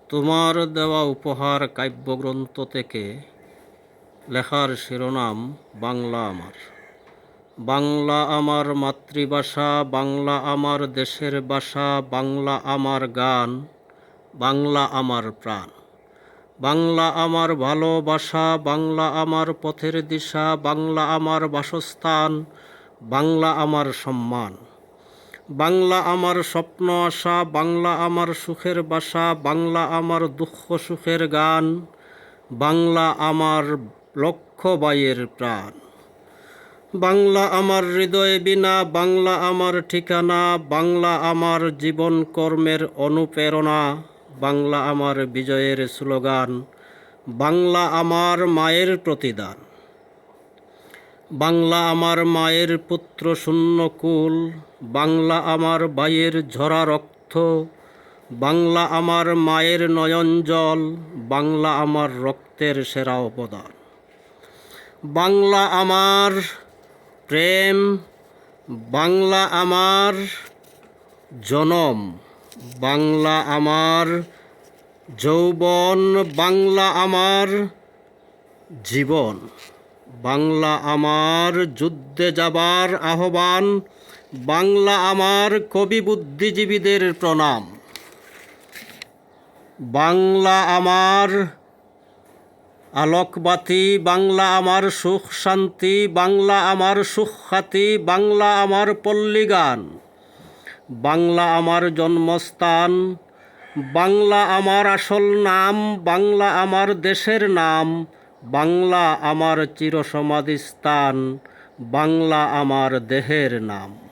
তোমার দেওয়া উপহার কাব্যগ্রন্থ থেকে লেখার শিরোনাম বাংলা আমার। বাংলা আমার মাতৃভাষা, বাংলা আমার দেশের ভাষা, বাংলা আমার গান, বাংলা আমার প্রাণ। বাংলা আমার ভালোবাসা, বাংলা আমার পথের দিশা, বাংলা আমার বাসস্থান, বাংলা আমার সম্মান। বাংলা আমার স্বপ্ন আশা, বাংলা আমার সুখের বাসা, বাংলা আমার দুঃখ সুখের গান, বাংলা আমার লক্ষ বাইয়ের প্রাণ। বাংলা আমার হৃদয় বীণা, বাংলা আমার ঠিকানা, বাংলা আমার জীবন কর্মের অনুপ্রেরণা, বাংলা আমার বিজয়ের স্লোগান, বাংলা আমার মায়ের প্রতিদান। বাংলা আমার মায়ের পুত্র শূন্য কুল, বাংলা আমার ভাইয়ের ঝরা রক্ত, বাংলা আমার মায়ের নয়ন জল, বাংলা আমার রক্তের সেরা অবদান। বাংলা আমার প্রেম, বাংলা আমার জনম, বাংলা আমার যৌবন, বাংলা আমার জীবন। বাংলা আমার যুদ্ধে যাবার আহ্বান, বাংলা আমার কবি বুদ্ধিজীবীদের প্রণাম। বাংলা আমার আলোকবাতি, বাংলা আমার সুখ শান্তি, বাংলা আমার সুখ্যাতি, বাংলা আমার পল্লীগান, বাংলা আমার জন্মস্থান, বাংলা আমার আসল নাম, বাংলা আমার দেশের নাম, বাংলা আমার চিরসমাধিস্থান, বাংলা আমার দেহের নাম।